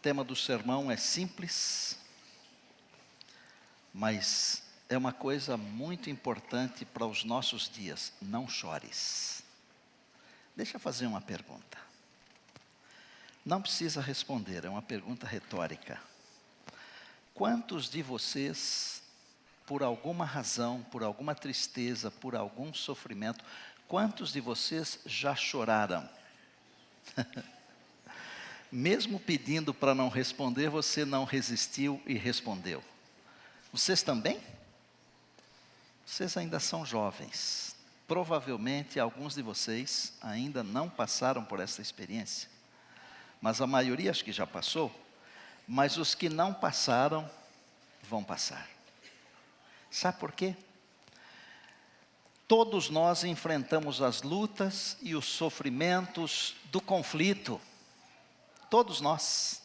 tema do sermão é simples, mas é uma coisa muito importante para os nossos dias. Não chores. Deixa eu fazer uma pergunta. Não precisa responder, é uma pergunta retórica. Quantos de vocês, por alguma razão, por alguma tristeza, por algum sofrimento, quantos de vocês já choraram? Mesmo pedindo para não responder, você não resistiu e respondeu. Vocês também? Vocês ainda são jovens. Provavelmente alguns de vocês ainda não passaram por essa experiência. Mas a maioria acho que já passou. Mas os que não passaram, vão passar. Sabe por quê? Todos nós enfrentamos as lutas e os sofrimentos do conflito. Todos nós.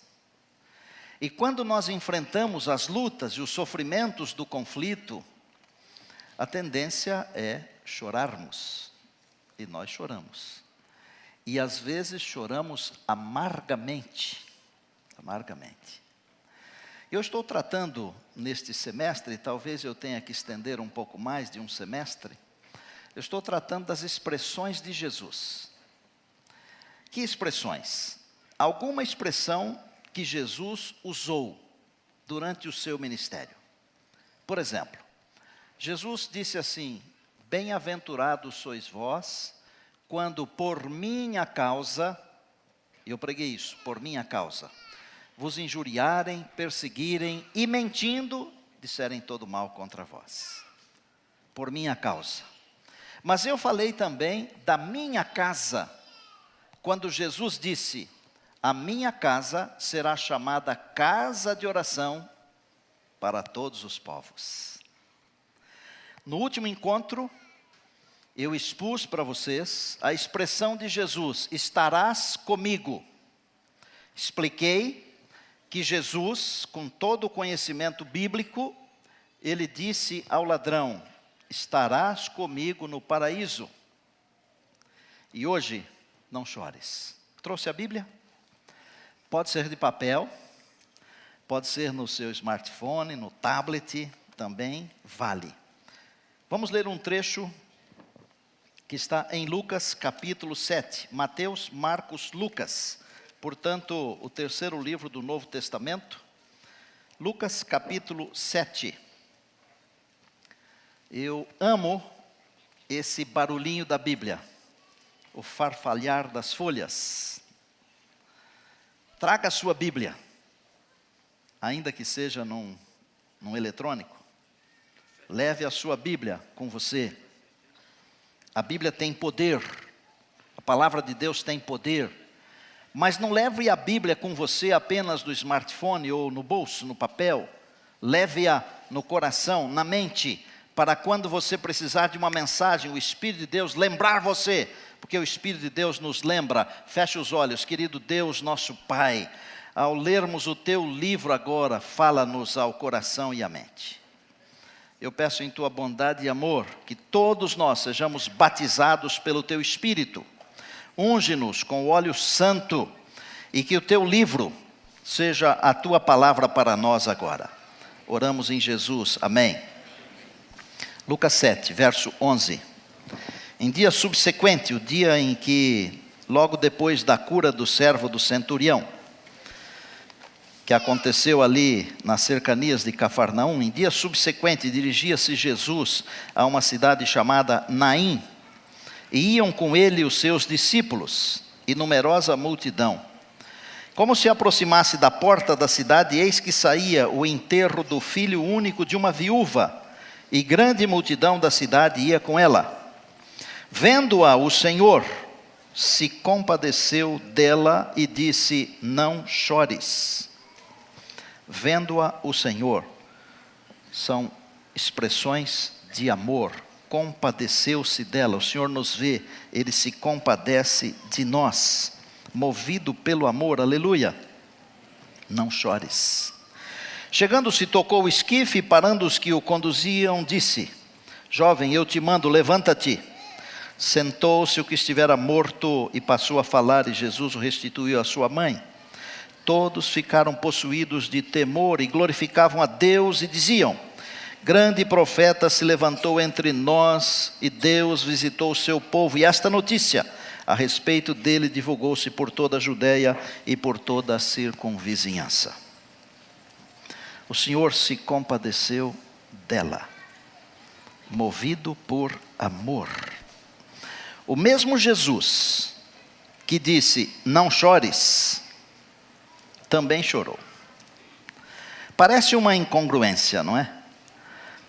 E quando nós enfrentamos as lutas e os sofrimentos do conflito, a tendência é chorarmos. E nós choramos. E às vezes choramos amargamente. Amargamente. Eu estou tratando neste semestre, talvez eu tenha que estender um pouco mais de um semestre, eu estou tratando das expressões de Jesus. Que expressões? Alguma expressão que Jesus usou durante o seu ministério. Por exemplo, Jesus disse assim: bem-aventurados sois vós, quando por minha causa, eu preguei isso, por minha causa, vos injuriarem, perseguirem e mentindo, disserem todo mal contra vós. Por minha causa. Mas eu falei também da minha casa, quando Jesus disse: a minha casa será chamada casa de oração para todos os povos. No último encontro, eu expus para vocês a expressão de Jesus: estarás comigo. Expliquei que Jesus, com todo o conhecimento bíblico, ele disse ao ladrão: estarás comigo no paraíso. E hoje, não chores. Trouxe a Bíblia? Pode ser de papel, pode ser no seu smartphone, no tablet, também vale. Vamos ler um trecho que está em Lucas capítulo 7. Mateus, Marcos, Lucas. Portanto, o terceiro livro do Novo Testamento. Lucas capítulo 7. Eu amo esse barulhinho da Bíblia. O farfalhar das folhas. Traga a sua Bíblia, ainda que seja num eletrônico. Leve a sua Bíblia com você. A Bíblia tem poder, a palavra de Deus tem poder. Mas não leve a Bíblia com você apenas no smartphone ou no bolso, no papel. Leve-a no coração, na mente, para quando você precisar de uma mensagem, o Espírito de Deus lembrar você. Porque o Espírito de Deus nos lembra. Feche os olhos, querido Deus, nosso Pai. Ao lermos o Teu livro agora, fala-nos ao coração e à mente. Eu peço em Tua bondade e amor, que todos nós sejamos batizados pelo Teu Espírito. Unge-nos com o óleo santo, e que o Teu livro seja a Tua palavra para nós agora. Oramos em Jesus, amém. Lucas 7, verso 11. Em dia subsequente, o dia em que, logo depois da cura do servo do centurião, que aconteceu ali nas cercanias de Cafarnaum, em dia subsequente dirigia-se Jesus a uma cidade chamada Naim, e iam com ele os seus discípulos e numerosa multidão. Como se aproximasse da porta da cidade, eis que saía o enterro do filho único de uma viúva, e grande multidão da cidade ia com ela. Vendo-a, o Senhor se compadeceu dela e disse: não chores. Vendo-a, o Senhor, são expressões de amor. Compadeceu-se dela. O Senhor nos vê, Ele se compadece de nós, movido pelo amor, aleluia. Não chores. Chegando-se, tocou o esquife, e parando os que o conduziam, disse: jovem, eu te mando, levanta-te. Sentou-se o que estivera morto e passou a falar, e Jesus o restituiu à sua mãe. Todos ficaram possuídos de temor e glorificavam a Deus e diziam: grande profeta se levantou entre nós e Deus visitou o seu povo. E esta notícia a respeito dele divulgou-se por toda a Judeia e por toda a circunvizinhança. O Senhor se compadeceu dela, movido por amor. O mesmo Jesus que disse: não chores, também chorou. Parece uma incongruência, não é?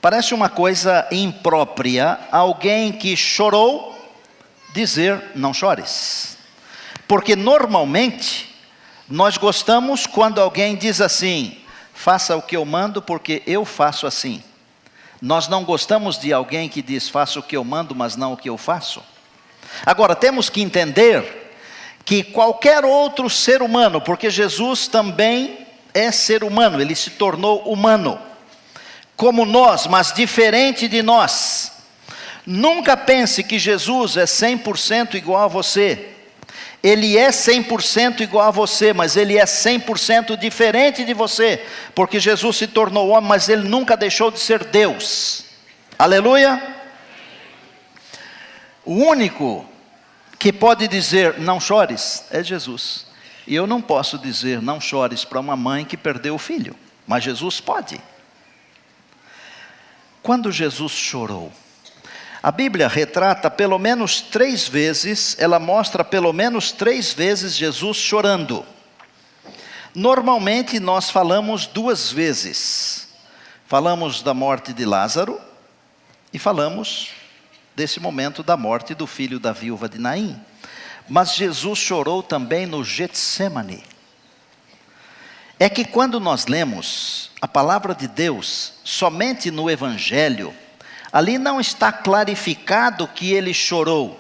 Parece uma coisa imprópria, alguém que chorou dizer: não chores. Porque normalmente nós gostamos quando alguém diz assim: faça o que eu mando porque eu faço assim. Nós não gostamos de alguém que diz: faça o que eu mando, mas não o que eu faço. Agora, temos que entender que qualquer outro ser humano, porque Jesus também é ser humano, ele se tornou humano, como nós, mas diferente de nós. Nunca pense que Jesus é 100% igual a você. Ele é 100% igual a você, mas ele é 100% diferente de você, porque Jesus se tornou homem, mas ele nunca deixou de ser Deus. Aleluia! O único que pode dizer não chores é Jesus. E eu não posso dizer não chores para uma mãe que perdeu o filho, mas Jesus pode. Quando Jesus chorou, a Bíblia retrata pelo menos 3 vezes, ela mostra pelo menos 3 vezes Jesus chorando. Normalmente nós falamos 2 vezes. Falamos da morte de Lázaro e falamos desse momento da morte do filho da viúva de Naim. Mas Jesus chorou também no Getsemane. É que quando nós lemos a palavra de Deus, somente no Evangelho, ali não está clarificado que ele chorou.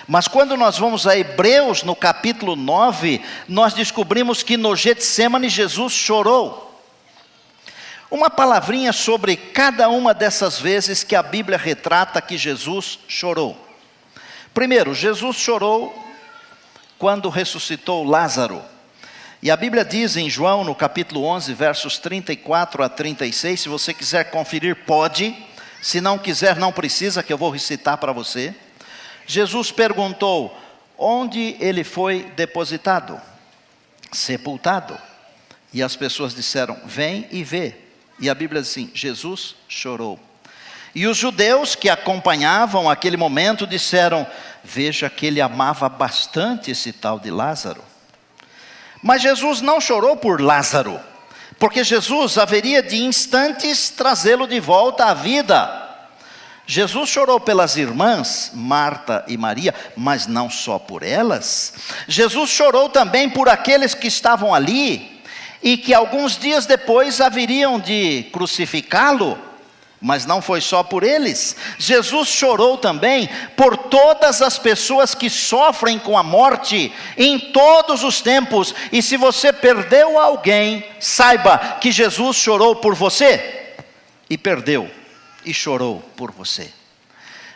Mas quando nós vamos a Hebreus, no capítulo 9, nós descobrimos que no Getsemane Jesus chorou. Uma palavrinha sobre cada uma dessas vezes que a Bíblia retrata que Jesus chorou. Primeiro, Jesus chorou quando ressuscitou Lázaro. E a Bíblia diz em João, no capítulo 11, versos 34 a 36, se você quiser conferir, pode. Se não quiser, não precisa, que eu vou recitar para você. Jesus perguntou: onde ele foi depositado? Sepultado. E as pessoas disseram: vem e vê. E a Bíblia diz assim: Jesus chorou. E os judeus que acompanhavam aquele momento disseram: veja que ele amava bastante esse tal de Lázaro. Mas Jesus não chorou por Lázaro, porque Jesus haveria de instantes trazê-lo de volta à vida. Jesus chorou pelas irmãs, Marta e Maria, mas não só por elas. Jesus chorou também por aqueles que estavam ali, e que alguns dias depois haveriam de crucificá-lo, mas não foi só por eles. Jesus chorou também por todas as pessoas que sofrem com a morte em todos os tempos. E se você perdeu alguém, saiba que Jesus chorou por você e perdeu e chorou por você.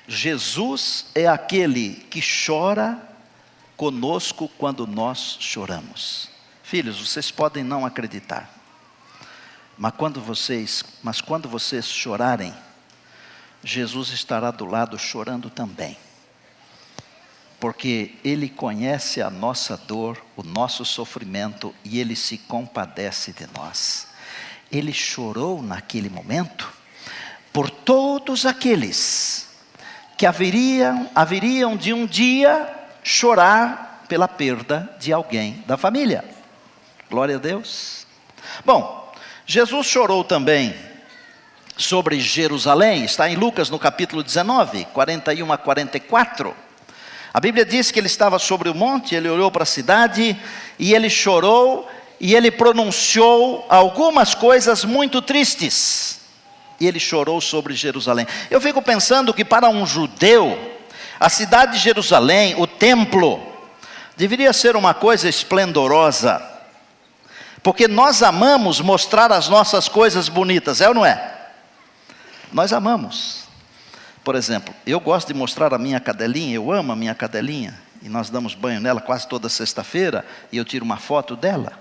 Jesus é aquele que chora conosco quando nós choramos. Filhos, vocês podem não acreditar, mas quando vocês chorarem, Jesus estará do lado chorando também, porque Ele conhece a nossa dor, o nosso sofrimento, e Ele se compadece de nós. Ele chorou naquele momento por todos aqueles que haveriam de um dia chorar pela perda de alguém da família. Glória a Deus. Bom, Jesus chorou também sobre Jerusalém, está em Lucas no capítulo 19, 41 a 44. A Bíblia diz que ele estava sobre o monte, ele olhou para a cidade e ele chorou e ele pronunciou algumas coisas muito tristes. E ele chorou sobre Jerusalém. Eu fico pensando que para um judeu, a cidade de Jerusalém, o templo, deveria ser uma coisa esplendorosa. Porque nós amamos mostrar as nossas coisas bonitas, é ou não é? Nós amamos. Por exemplo, eu gosto de mostrar a minha cadelinha, eu amo a minha cadelinha. E nós damos banho nela quase toda sexta-feira, e eu tiro uma foto dela.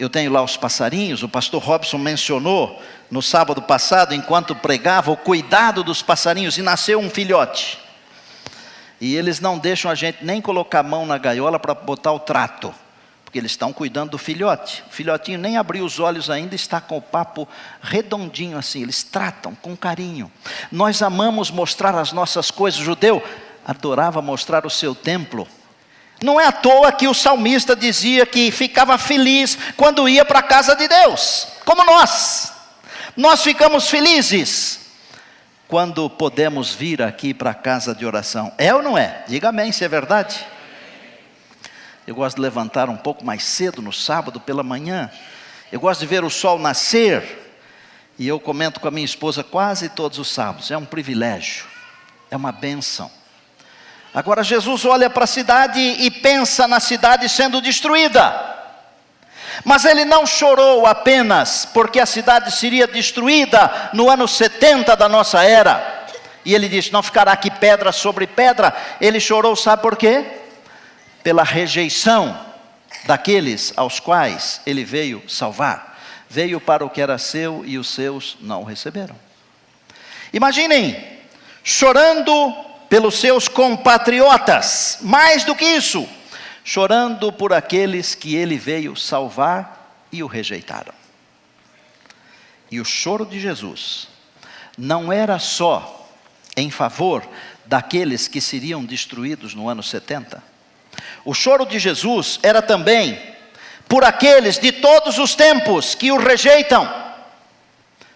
Eu tenho lá os passarinhos, o pastor Robson mencionou no sábado passado, enquanto pregava, o cuidado dos passarinhos, e nasceu um filhote. E eles não deixam a gente nem colocar a mão na gaiola para botar o trato, porque eles estão cuidando do filhote. O filhotinho nem abriu os olhos ainda, está com o papo redondinho assim, eles tratam com carinho. Nós amamos mostrar as nossas coisas. O judeu adorava mostrar o seu templo. Não é à toa que o salmista dizia que ficava feliz quando ia para a casa de Deus, como nós. Nós ficamos felizes quando podemos vir aqui para a casa de oração. É ou não é? Diga amém se é verdade. Eu gosto de levantar um pouco mais cedo no sábado pela manhã. Eu gosto de ver o sol nascer. E eu comento com a minha esposa quase todos os sábados. É um privilégio, é uma bênção. Agora Jesus olha para a cidade e pensa na cidade sendo destruída. Mas ele não chorou apenas porque a cidade seria destruída no ano 70 da nossa era. E ele disse, não ficará aqui pedra sobre pedra. Ele chorou, sabe por quê? Pela rejeição daqueles aos quais ele veio salvar. Veio para o que era seu e os seus não o receberam. Imaginem, chorando pelos seus compatriotas, mais do que isso, chorando por aqueles que ele veio salvar e o rejeitaram. E o choro de Jesus não era só em favor daqueles que seriam destruídos no ano 70. O choro de Jesus era também por aqueles de todos os tempos que o rejeitam,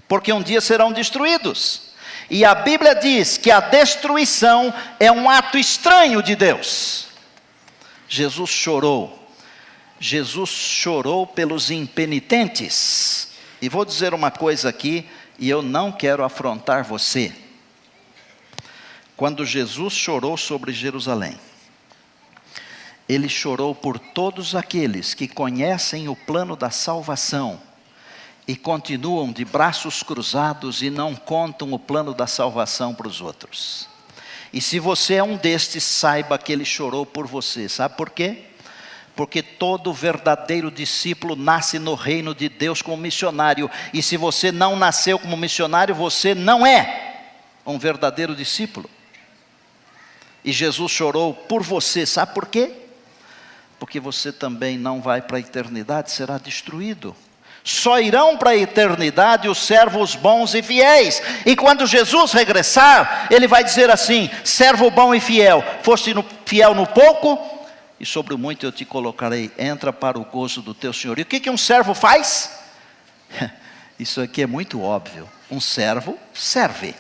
porque um dia serão destruídos. E a Bíblia diz que a destruição é um ato estranho de Deus. Jesus chorou. Jesus chorou pelos impenitentes. E vou dizer uma coisa aqui, e eu não quero afrontar você. Quando Jesus chorou sobre Jerusalém, ele chorou por todos aqueles que conhecem o plano da salvação e continuam de braços cruzados e não contam o plano da salvação para os outros. E se você é um destes, saiba que ele chorou por você. Sabe por quê? Porque todo verdadeiro discípulo nasce no reino de Deus como missionário. E se você não nasceu como missionário, você não é um verdadeiro discípulo. E Jesus chorou por você. Sabe por quê? Porque você também não vai para a eternidade, será destruído. Só irão para a eternidade os servos bons e fiéis. E quando Jesus regressar, ele vai dizer assim, servo bom e fiel, foste fiel no pouco, e sobre o muito eu te colocarei, entra para o gozo do teu Senhor. E o que um servo faz? Isso aqui é muito óbvio, um servo serve.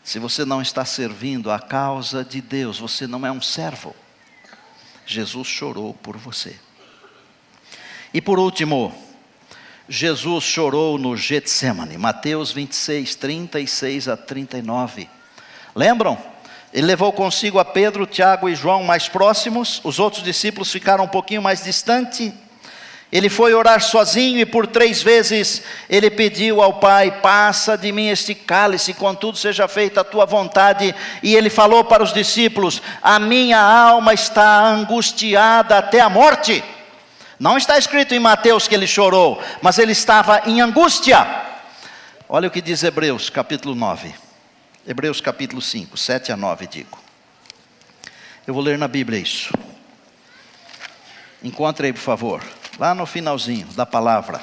Se você não está servindo a causa de Deus, você não é um servo. Jesus chorou por você. E por último, Jesus chorou no Getsemane, Mateus 26, 36 a 39. Lembram? Ele levou consigo a Pedro, Tiago e João mais próximos, os outros discípulos ficaram um pouquinho mais distantes. Ele foi orar sozinho e por 3 vezes ele pediu ao Pai, passa de mim este cálice, contudo seja feita a tua vontade. E ele falou para os discípulos, a minha alma está angustiada até a morte. Não está escrito em Mateus que ele chorou, mas ele estava em angústia. Olha o que diz Hebreus capítulo 9. Hebreus capítulo 5, 7 a 9 digo. Eu vou ler na Bíblia isso. Encontre aí por favor, lá no finalzinho da palavra.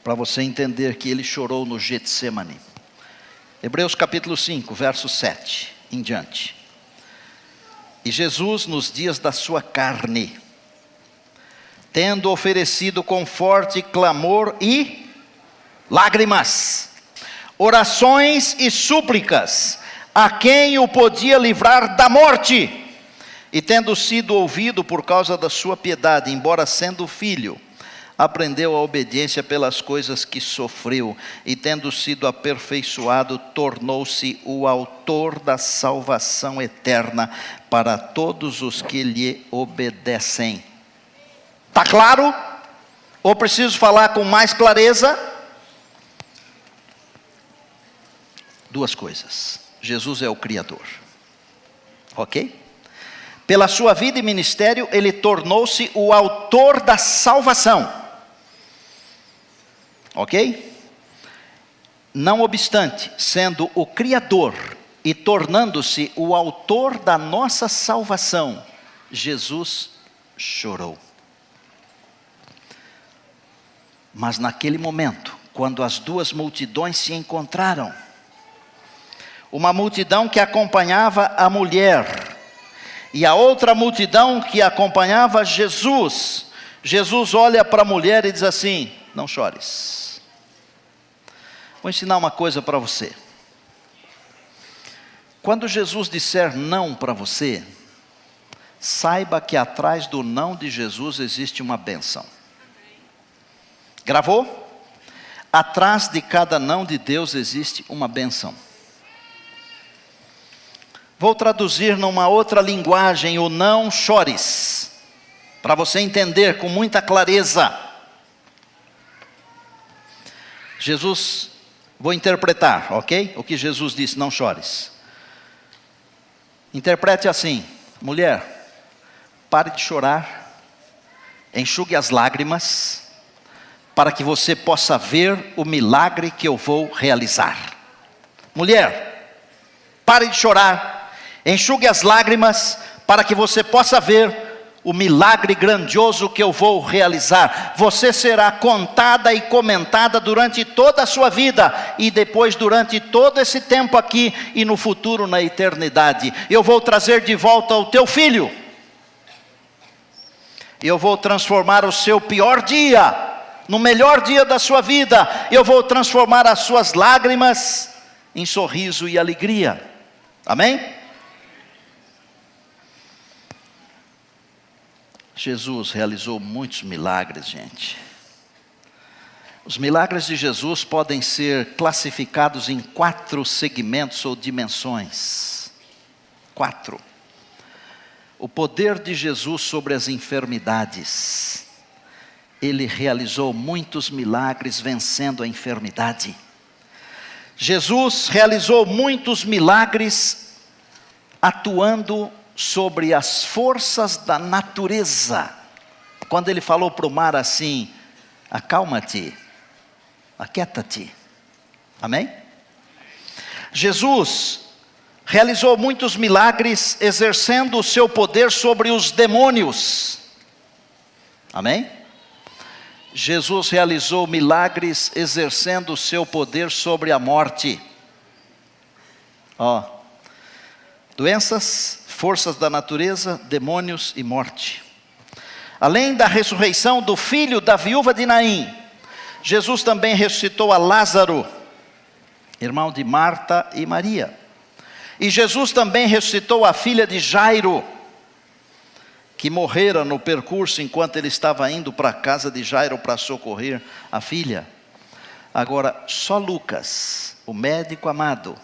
Para você entender que ele chorou no Getsemane. Hebreus capítulo 5, verso 7 em diante. E Jesus nos dias da sua carne, tendo oferecido com forte clamor e lágrimas, orações e súplicas, a quem o podia livrar da morte, e tendo sido ouvido por causa da sua piedade, embora sendo filho, aprendeu a obediência pelas coisas que sofreu, e tendo sido aperfeiçoado, tornou-se o autor da salvação eterna para todos os que lhe obedecem. Está claro? Ou preciso falar com mais clareza? duas coisas. Jesus é o Criador. Ok? Pela sua vida e ministério, ele tornou-se o autor da salvação. Ok? Não obstante, sendo o Criador e tornando-se o autor da nossa salvação, Jesus chorou. Mas naquele momento, quando as duas multidões se encontraram, uma multidão que acompanhava a mulher, e a outra multidão que acompanhava Jesus, Jesus olha para a mulher e diz assim: não chores. Vou ensinar uma coisa para você. Quando Jesus disser não para você, saiba que atrás do não de Jesus existe uma bênção. Gravou? Atrás de cada não de Deus existe uma bênção. Vou traduzir numa outra linguagem o não chores, para você entender com muita clareza. Jesus, vou interpretar, ok? O que Jesus disse, não chores. Interprete assim: mulher, pare de chorar, enxugue as lágrimas, para que você possa ver o milagre que eu vou realizar. Mulher, pare de chorar, enxugue as lágrimas, para que você possa ver o milagre grandioso que eu vou realizar. Você será contada e comentada durante toda a sua vida, e depois durante todo esse tempo aqui, e no futuro na eternidade. Eu vou trazer de volta o teu filho. Eu vou transformar o seu pior dia no melhor dia da sua vida. Eu vou transformar as suas lágrimas em sorriso e alegria. Amém? Jesus realizou muitos milagres, gente. Os milagres de Jesus podem ser classificados em 4 segmentos ou dimensões. 4. O poder de Jesus sobre as enfermidades. Ele realizou muitos milagres vencendo a enfermidade. Jesus realizou muitos milagres atuando sobre as forças da natureza. Quando ele falou para o mar assim: acalma-te, aquieta-te. Amém? Jesus realizou muitos milagres exercendo o seu poder sobre os demônios. Amém? Jesus realizou milagres exercendo o seu poder sobre a morte. Doenças, forças da natureza, demônios e morte. Além da ressurreição do filho da viúva de Naim, Jesus também ressuscitou a Lázaro, irmão de Marta e Maria. E Jesus também ressuscitou a filha de Jairo, que morrera no percurso enquanto ele estava indo para a casa de Jairo para socorrer a filha. Agora, só Lucas, o médico amado,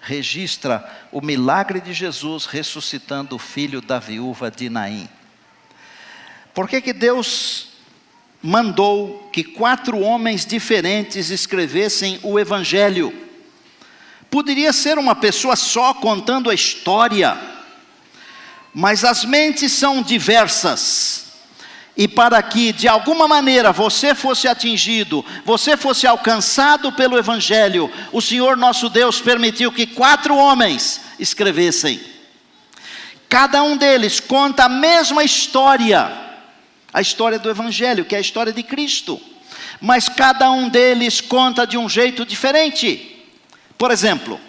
registra o milagre de Jesus ressuscitando o filho da viúva de Naim. Por que Deus mandou que 4 homens diferentes escrevessem o Evangelho? Poderia ser uma pessoa só contando a história, mas as mentes são diversas. E para que de alguma maneira você fosse atingido, você fosse alcançado pelo Evangelho, o Senhor nosso Deus permitiu que 4 homens escrevessem. Cada um deles conta a mesma história, a história do Evangelho, que é a história de Cristo. Mas cada um deles conta de um jeito diferente. Por exemplo,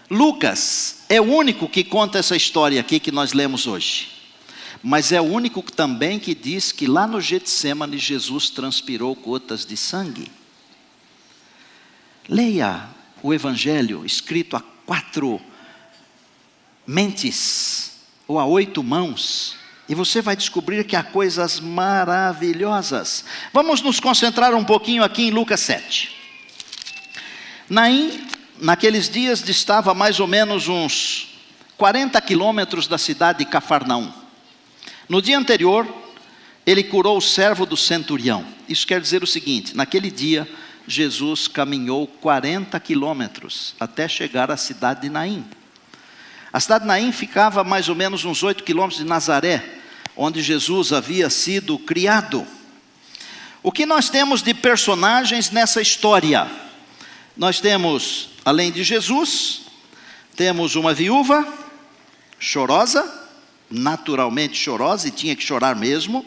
Lucas é o único que conta essa história aqui que nós lemos hoje. Mas é o único também que diz que lá no Getsêmani Jesus transpirou gotas de sangue. Leia o Evangelho escrito a 4 mentes ou a 8 mãos, e você vai descobrir que há coisas maravilhosas. Vamos nos concentrar um pouquinho aqui em Lucas 7. Naim, naqueles dias, distava mais ou menos uns 40 quilômetros da cidade de Cafarnaum. No dia anterior, ele curou o servo do centurião. Isso quer dizer o seguinte: naquele dia, Jesus caminhou 40 quilômetros até chegar à cidade de Naim. A cidade de Naim ficava a mais ou menos uns 8 quilômetros de Nazaré, onde Jesus havia sido criado. O que nós temos de personagens nessa história? Nós temos, além de Jesus, temos uma viúva chorosa, naturalmente chorosa, e tinha que chorar mesmo,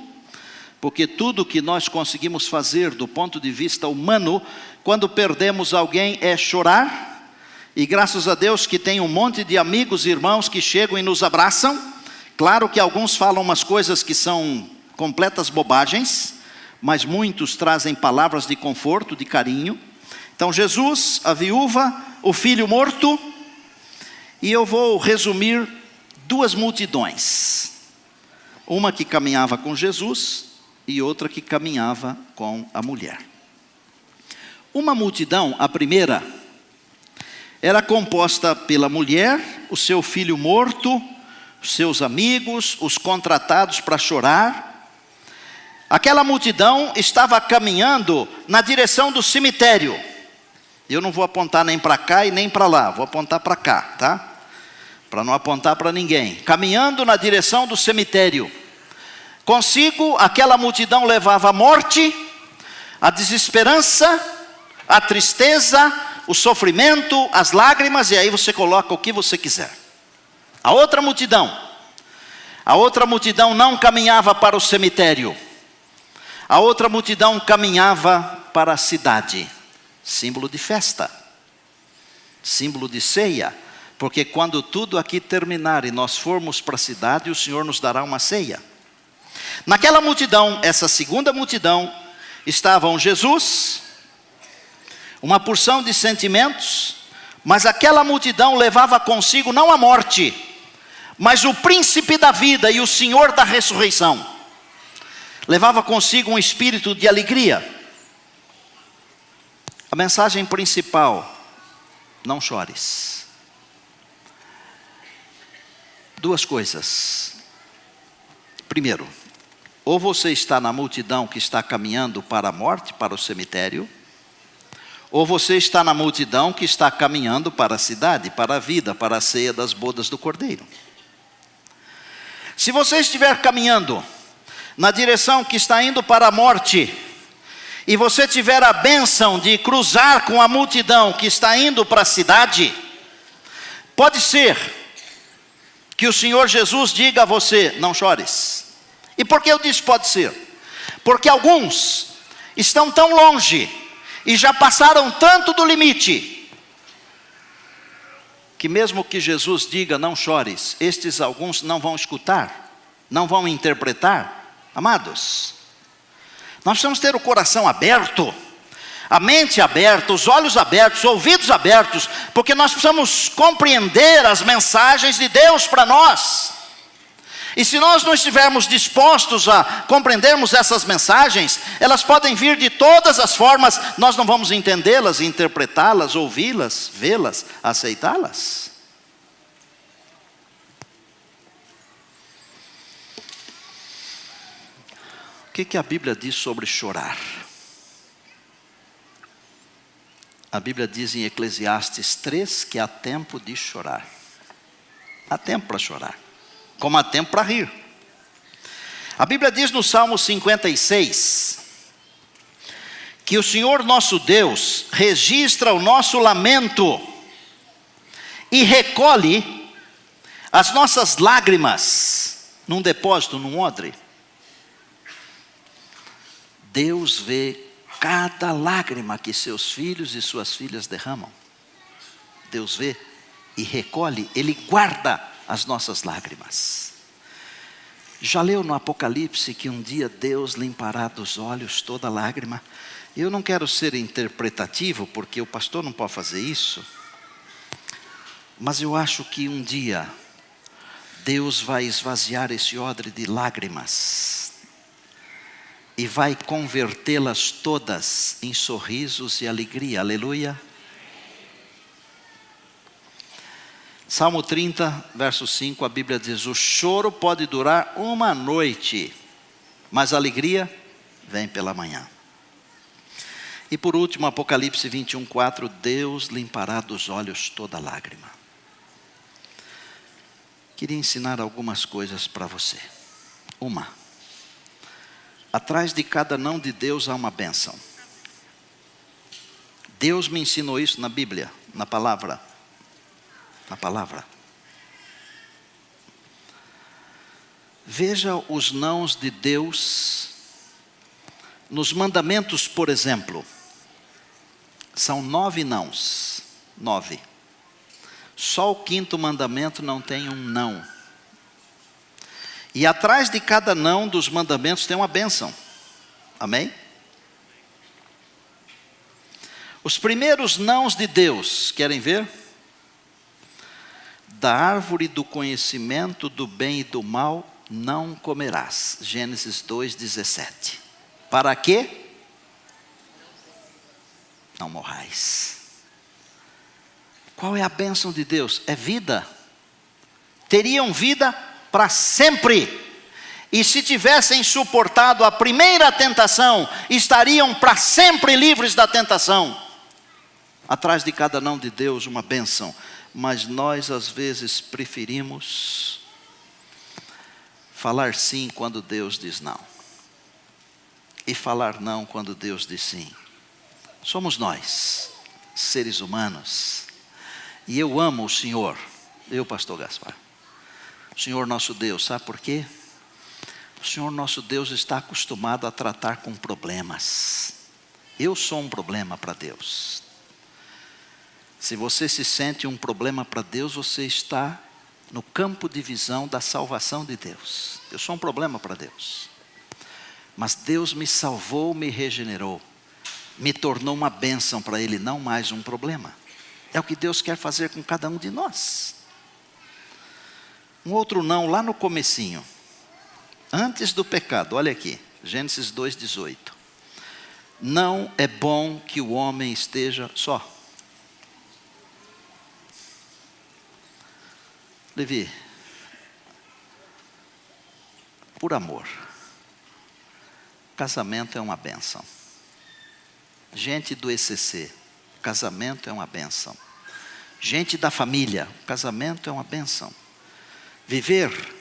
porque tudo que nós conseguimos fazer do ponto de vista humano, quando perdemos alguém, é chorar. E graças a Deus que tem um monte de amigos e irmãos que chegam e nos abraçam. Claro que alguns falam umas coisas que são completas bobagens, mas muitos trazem palavras de conforto, de carinho. Então Jesus, a viúva, o filho morto, e eu vou resumir duas multidões. Uma que caminhava com Jesus e outra que caminhava com a mulher. Uma multidão, a primeira, era composta pela mulher, o seu filho morto, os seus amigos, os contratados para chorar. Aquela multidão estava caminhando na direção do cemitério. Eu não vou apontar nem para cá e nem para lá, vou apontar para cá, tá? Para não apontar para ninguém. Caminhando na direção do cemitério. Consigo, aquela multidão levava a morte, a desesperança, a tristeza, o sofrimento, as lágrimas, e aí você coloca o que você quiser. A outra multidão não caminhava para o cemitério. A outra multidão caminhava para a cidade. Símbolo de festa, símbolo de ceia, porque quando tudo aqui terminar e nós formos para a cidade, o Senhor nos dará uma ceia. Naquela multidão, essa segunda multidão, estavam Jesus, uma porção de sentimentos, mas aquela multidão levava consigo não a morte, mas o príncipe da vida e o Senhor da ressurreição. Levava consigo um espírito de alegria. A mensagem principal: não chores. Duas coisas. Primeiro, ou você está na multidão que está caminhando para a morte, para o cemitério, ou você está na multidão que está caminhando para a cidade, para a vida, para a ceia das bodas do Cordeiro. Se você estiver caminhando na direção que está indo para a morte, e você tiver a bênção de cruzar com a multidão que está indo para a cidade, pode ser que o Senhor Jesus diga a você: não chores. E por que eu disse pode ser? Porque alguns estão tão longe e já passaram tanto do limite, que mesmo que Jesus diga não chores, estes alguns não vão escutar, não vão interpretar. Amados, nós precisamos ter o coração aberto, a mente aberta, os olhos abertos, os ouvidos abertos, porque nós precisamos compreender as mensagens de Deus para nós. E se nós não estivermos dispostos a compreendermos essas mensagens, elas podem vir de todas as formas, nós não vamos entendê-las, interpretá-las, ouvi-las, vê-las, aceitá-las. O que a Bíblia diz sobre chorar? A Bíblia diz em Eclesiastes 3 que há tempo de chorar. Há tempo para chorar, como há tempo para rir. A Bíblia diz no Salmo 56, que o Senhor nosso Deus registra o nosso lamento e recolhe as nossas lágrimas num depósito, num odre. Deus vê cada lágrima que seus filhos e suas filhas derramam. Deus vê e recolhe, Ele guarda as nossas lágrimas. Já leu no Apocalipse que um dia Deus limpará dos olhos toda lágrima? Eu não quero ser interpretativo, porque o pastor não pode fazer isso, mas eu acho que um dia Deus vai esvaziar esse odre de lágrimas e vai convertê-las todas em sorrisos e alegria. Aleluia. Salmo 30, verso 5, a Bíblia diz: o choro pode durar uma noite, mas a alegria vem pela manhã. E por último, Apocalipse 21:4, Deus limpará dos olhos toda lágrima. Queria ensinar algumas coisas para você. Uma, atrás de cada não de Deus há uma bênção. Deus me ensinou isso na Bíblia, na palavra. Na palavra. Veja os nãos de Deus nos mandamentos, por exemplo. São 9 nãos. 9. Só o 5º mandamento não tem um não. E atrás de cada não dos mandamentos tem uma bênção. Amém? Os primeiros nãos de Deus, querem ver? Da árvore do conhecimento do bem e do mal não comerás. Gênesis 2:17. Para quê? Não morrais. Qual é a bênção de Deus? É vida. Teriam vida para sempre. E se tivessem suportado a primeira tentação, estariam para sempre livres da tentação. Atrás de cada não de Deus, uma bênção. Mas nós às vezes preferimos falar sim quando Deus diz não. E falar não quando Deus diz sim. Somos nós, seres humanos. E eu amo o Senhor, eu, pastor Gaspar. O Senhor nosso Deus, sabe por quê? O Senhor nosso Deus está acostumado a tratar com problemas. Eu sou um problema para Deus. Se você se sente um problema para Deus, você está no campo de visão da salvação de Deus. Eu sou um problema para Deus. Mas Deus me salvou, me regenerou. Me tornou uma bênção para Ele, não mais um problema. É o que Deus quer fazer com cada um de nós. Um outro não, lá no comecinho. Antes do pecado, olha aqui. Gênesis 2:18. Não é bom que o homem esteja só. Levi, por amor, casamento é uma bênção. Gente do ECC, casamento é uma bênção. Gente da família, casamento é uma bênção. Viver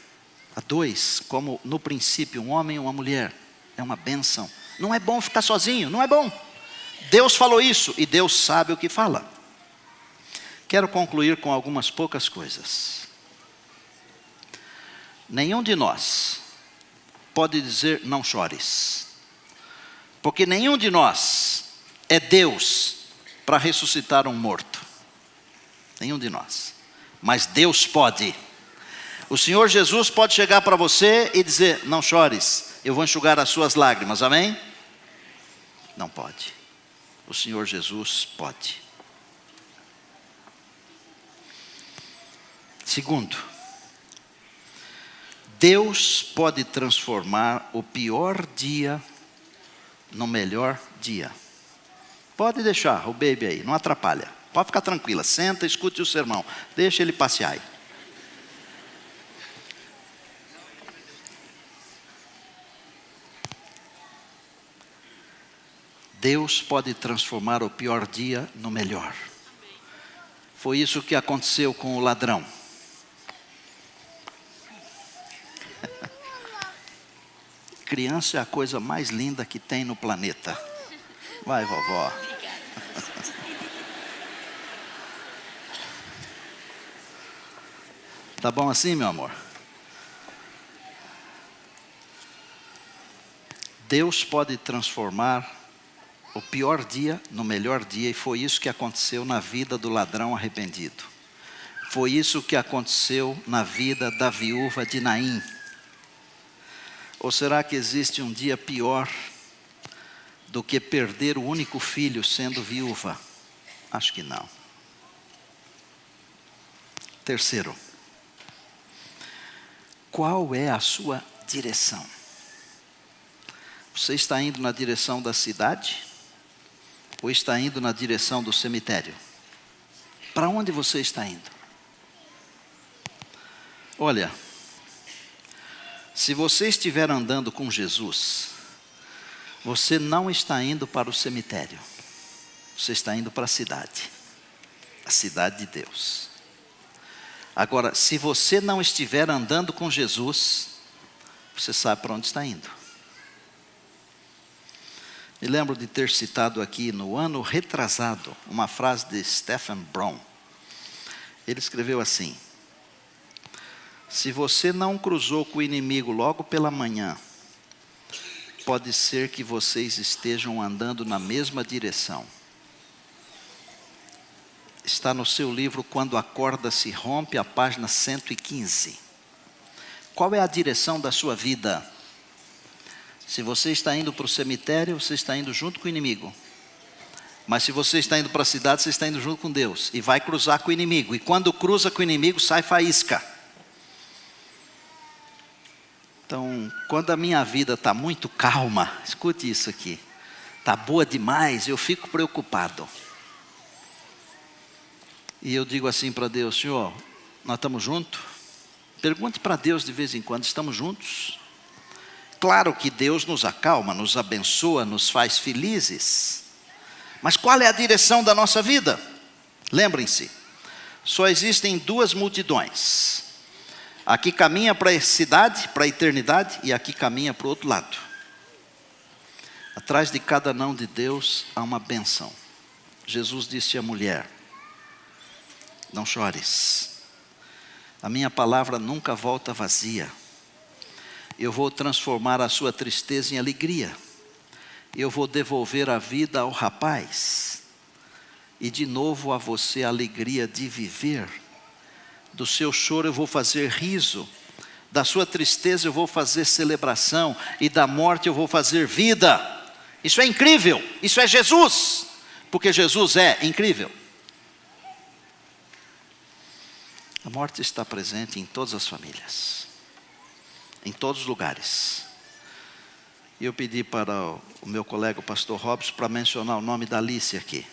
a dois, como no princípio, um homem e uma mulher, é uma bênção. Não é bom ficar sozinho, não é bom. Deus falou isso e Deus sabe o que fala. Quero concluir com algumas poucas coisas. Nenhum de nós pode dizer não chores. Porque nenhum de nós é Deus para ressuscitar um morto. Nenhum de nós. Mas Deus pode. O Senhor Jesus pode chegar para você e dizer, não chores, eu vou enxugar as suas lágrimas, amém? Não pode. O Senhor Jesus pode. Segundo, Deus pode transformar o pior dia no melhor dia. Pode deixar o baby aí, não atrapalha. Pode ficar tranquila, senta, escute o sermão. Deixa ele passear aí. Deus pode transformar o pior dia no melhor. Foi isso que aconteceu com o ladrão. Criança é a coisa mais linda que tem no planeta. Vai, vovó. Tá bom assim, meu amor? Deus pode transformar o pior dia no melhor dia, e foi isso que aconteceu na vida do ladrão arrependido. Foi isso que aconteceu na vida da viúva de Naim. Ou será que existe um dia pior do que perder o único filho sendo viúva? Acho que não. Terceiro, qual é a sua direção? Você está indo na direção da cidade? Ou está indo na direção do cemitério? Para onde você está indo? Olha, se você estiver andando com Jesus, você não está indo para o cemitério. você está indo para a cidade de Deus. Agora, se você não estiver andando com Jesus, você sabe para onde está indo. Me lembro de ter citado aqui no ano retrasado uma frase de Stephen Brown. Ele escreveu assim: se você não cruzou com o inimigo logo pela manhã, pode ser que vocês estejam andando na mesma direção. Está no seu livro Quando a Corda se Rompe, a página 115. Qual é a direção da sua vida? Se você está indo para o cemitério, você está indo junto com o inimigo. Mas se você está indo para a cidade, você está indo junto com Deus. E vai cruzar com o inimigo. E quando cruza com o inimigo, sai faísca. Então, quando a minha vida está muito calma, escute isso aqui. Está boa demais, eu fico preocupado. E eu digo assim para Deus: Senhor, nós estamos juntos? Pergunte para Deus de vez em quando, estamos juntos? Claro que Deus nos acalma, nos abençoa, nos faz felizes. Mas qual é a direção da nossa vida? Lembrem-se, só existem duas multidões. Aqui caminha para a cidade, para a eternidade, e aqui caminha para o outro lado. Atrás de cada não de Deus há uma bênção. Jesus disse à mulher: não chores. A minha palavra nunca volta vazia. Eu vou transformar a sua tristeza em alegria. Eu vou devolver a vida ao rapaz. E de novo a você a alegria de viver. Do seu choro eu vou fazer riso. Da sua tristeza eu vou fazer celebração. E da morte eu vou fazer vida. Isso é incrível. Isso é Jesus. Porque Jesus é incrível. A morte está presente em todas as famílias, em todos os lugares. E eu pedi para o meu colega, o pastor Robson, para mencionar o nome da Alice aqui,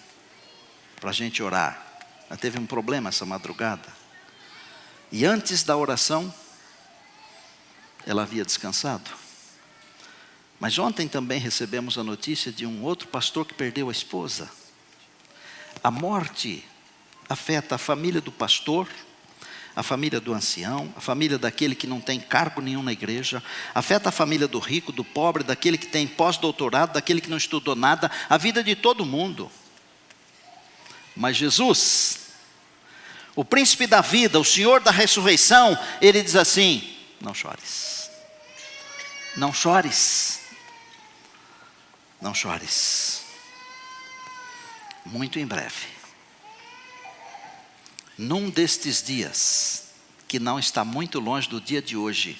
para a gente orar. Ela teve um problema essa madrugada. E antes da oração, ela havia descansado. Mas ontem também recebemos a notícia de um outro pastor que perdeu a esposa. A morte afeta a família do pastor, a família do ancião, a família daquele que não tem cargo nenhum na igreja, afeta a família do rico, do pobre, daquele que tem pós-doutorado, daquele que não estudou nada, a vida de todo mundo. Mas Jesus, o príncipe da vida, o Senhor da ressurreição, ele diz assim: não chores, não chores, não chores. Muito em breve, num destes dias, que não está muito longe do dia de hoje,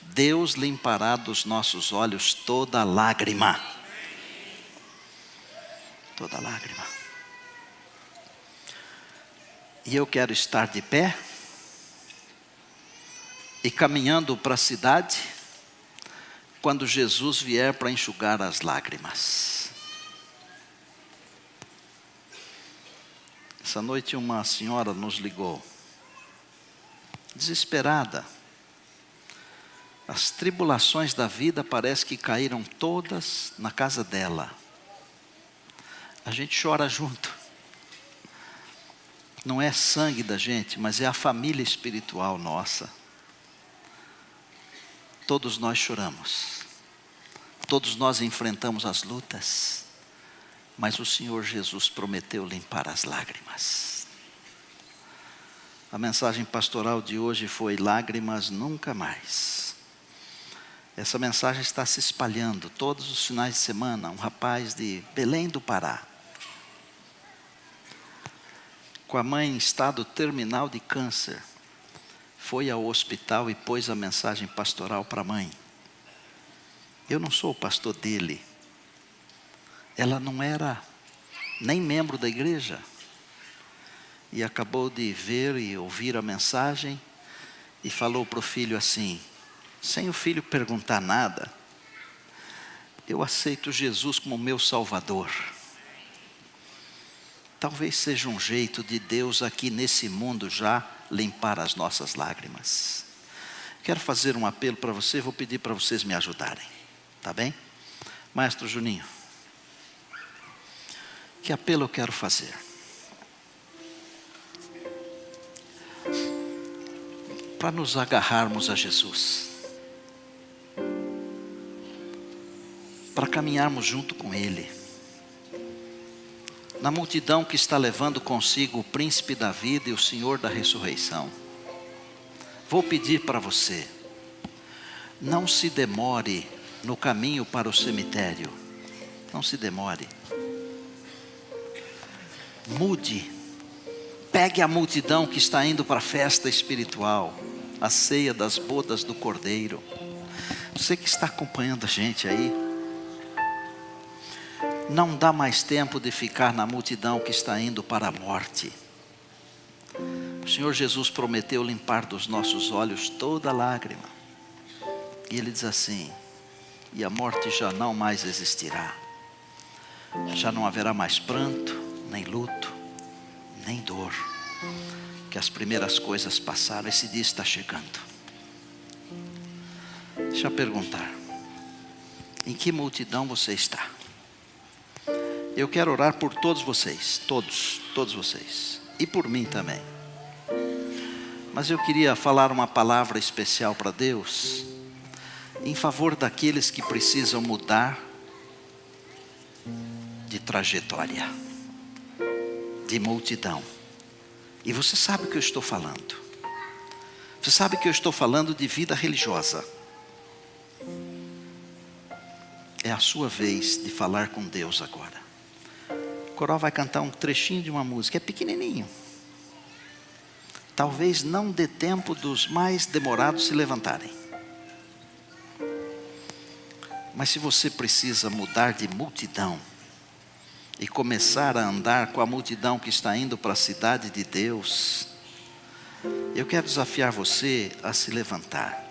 Deus limpará dos nossos olhos toda lágrima. Toda lágrima. E eu quero estar de pé e caminhando para a cidade, quando Jesus vier para enxugar as lágrimas. Essa noite uma senhora nos ligou, desesperada. As tribulações da vida parece que caíram todas na casa dela. A gente chora junto. Não é sangue da gente, mas é a família espiritual nossa. Todos nós choramos. Todos nós enfrentamos as lutas. Mas o Senhor Jesus prometeu limpar as lágrimas. A mensagem pastoral de hoje foi: lágrimas nunca mais. Essa mensagem está se espalhando todos os finais de semana. Um rapaz de Belém do Pará, com a mãe em estado terminal de câncer, foi ao hospital e pôs a mensagem pastoral para a mãe. Eu não sou o pastor dele. Ela não era nem membro da igreja. E acabou de ver e ouvir a mensagem e falou para o filho assim, sem o filho perguntar nada: eu aceito Jesus como meu Salvador. Talvez seja um jeito de Deus aqui nesse mundo já limpar as nossas lágrimas. Quero fazer um apelo para você, vou pedir para vocês me ajudarem. Tá bem? Maestro Juninho. Que apelo eu quero fazer? Para nos agarrarmos a Jesus, para caminharmos junto com Ele, na multidão que está levando consigo o príncipe da vida e o Senhor da ressurreição. Vou pedir para você, não se demore no caminho para o cemitério, não se demore, mude, pegue a multidão que está indo para a festa espiritual, a ceia das bodas do Cordeiro. Você que está acompanhando a gente aí, não dá mais tempo de ficar na multidão que está indo para a morte. O Senhor Jesus prometeu limpar dos nossos olhos toda lágrima. E Ele diz assim: e a morte já não mais existirá. Já não haverá mais pranto, nem luto, nem dor. Que as primeiras coisas passaram, esse dia está chegando. Deixa eu perguntar, em que multidão você está? Eu quero orar por todos vocês, todos vocês, e por mim também. Mas eu queria falar uma palavra especial para Deus, em favor daqueles que precisam mudar de trajetória, de multidão. E você sabe o que eu estou falando. Você sabe que eu estou falando de vida religiosa. É a sua vez de falar com Deus agora. O coral vai cantar um trechinho de uma música, é pequenininho. Talvez não dê tempo dos mais demorados se levantarem. Mas se você precisa mudar de multidão e começar a andar com a multidão que está indo para a cidade de Deus, eu quero desafiar você a se levantar.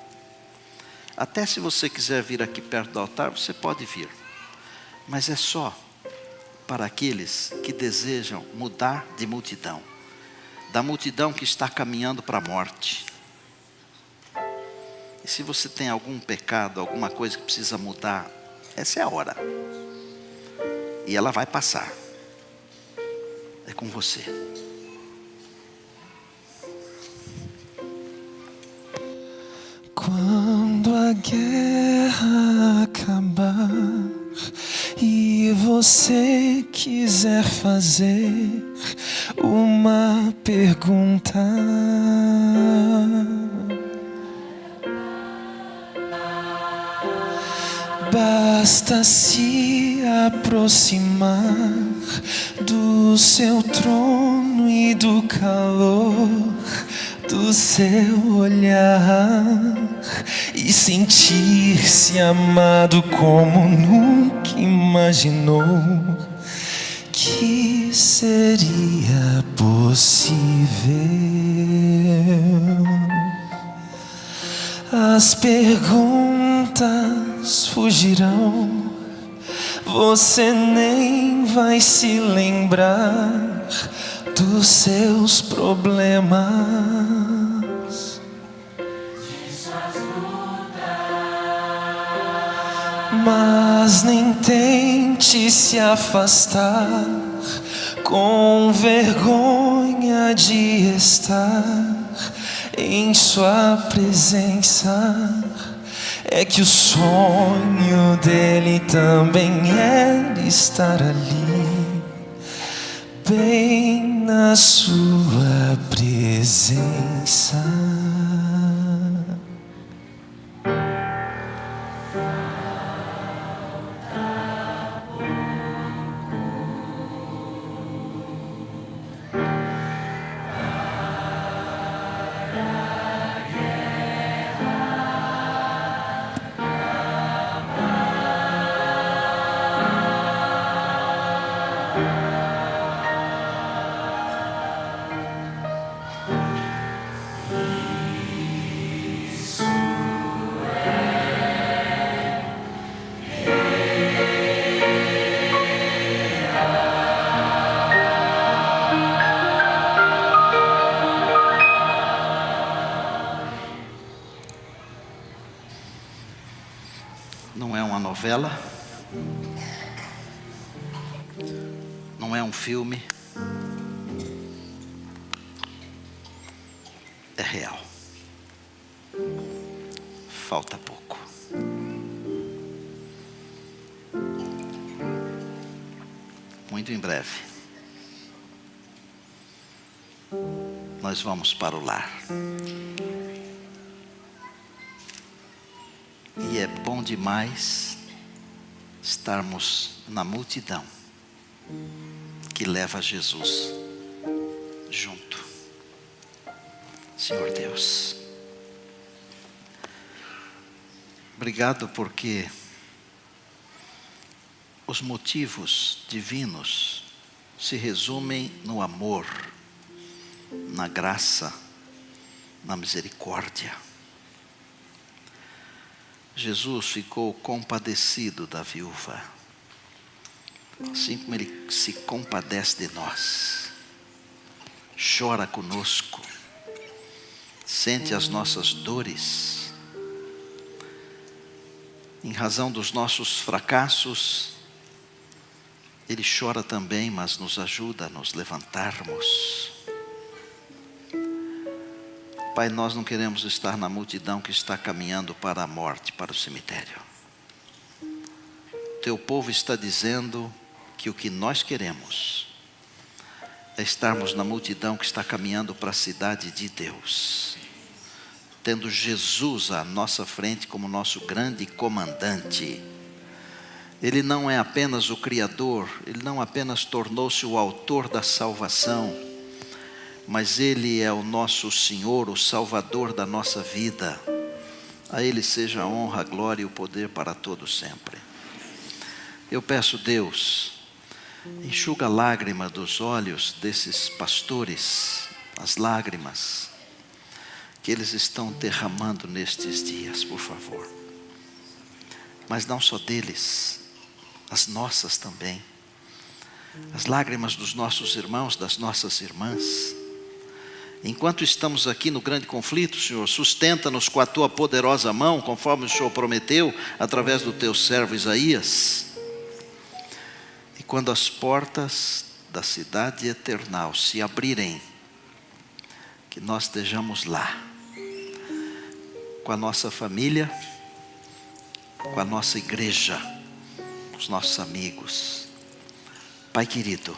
Até se você quiser vir aqui perto do altar, você pode vir. Mas é só para aqueles que desejam mudar de multidão. Da multidão que está caminhando para a morte. E se você tem algum pecado, alguma coisa que precisa mudar, essa é a hora. E ela vai passar. É com você. Quando a guerra acabar e você quiser fazer uma pergunta, basta se aproximar do seu trono e do calor do seu olhar e sentir-se amado como nunca imaginou que seria possível. As perguntas fugirão, você nem vai se lembrar dos seus problemas, de suas lutas. Mas nem tente se afastar com vergonha de estar em sua presença. É que o sonho dele também era estar ali, bem na sua presença. Não é uma novela, não não é um filme, é real. Falta pouco. Muito em breve, nós vamos para o lar. E é bom demais estarmos na multidão que leva Jesus junto. Senhor Deus, obrigado porque os motivos divinos se resumem no amor, na graça, na misericórdia. Jesus ficou compadecido da viúva, assim como Ele se compadece de nós. Chora conosco, sente as nossas dores. Em razão dos nossos fracassos, Ele chora também, mas nos ajuda a nos levantarmos. Pai, nós não queremos estar na multidão que está caminhando para a morte, para o cemitério. Teu povo está dizendo que o que nós queremos é estarmos na multidão que está caminhando para a cidade de Deus, tendo Jesus à nossa frente como nosso grande comandante. Ele não é apenas o Criador, Ele não apenas tornou-se o autor da salvação, mas Ele é o nosso Senhor, o Salvador da nossa vida. A Ele seja a honra, a glória e o poder para todos sempre. Eu peço, Deus, enxuga a lágrima dos olhos desses pastores, as lágrimas que eles estão derramando nestes dias, por favor. Mas não só deles, as nossas também. As lágrimas dos nossos irmãos, das nossas irmãs. Enquanto estamos aqui no grande conflito, Senhor, sustenta-nos com a Tua poderosa mão, conforme o Senhor prometeu, através do Teu servo Isaías. E quando as portas da cidade eternal se abrirem, que nós estejamos lá, com a nossa família, com a nossa igreja, os nossos amigos. Pai querido,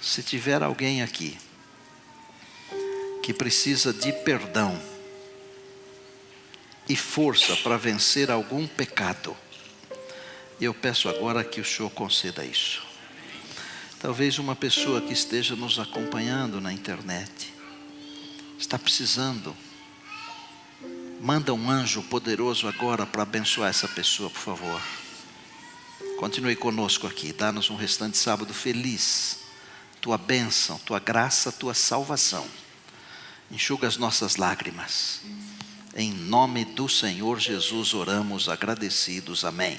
se tiver alguém aqui que precisa de perdão e força para vencer algum pecado, eu peço agora que o Senhor conceda isso. Talvez uma pessoa que esteja nos acompanhando na internet está precisando. Manda um anjo poderoso agora para abençoar essa pessoa, por favor. Continue conosco aqui, dá-nos um restante sábado feliz. Tua bênção, Tua graça, Tua salvação. Enxuga as nossas lágrimas. Em nome do Senhor Jesus oramos agradecidos. Amém.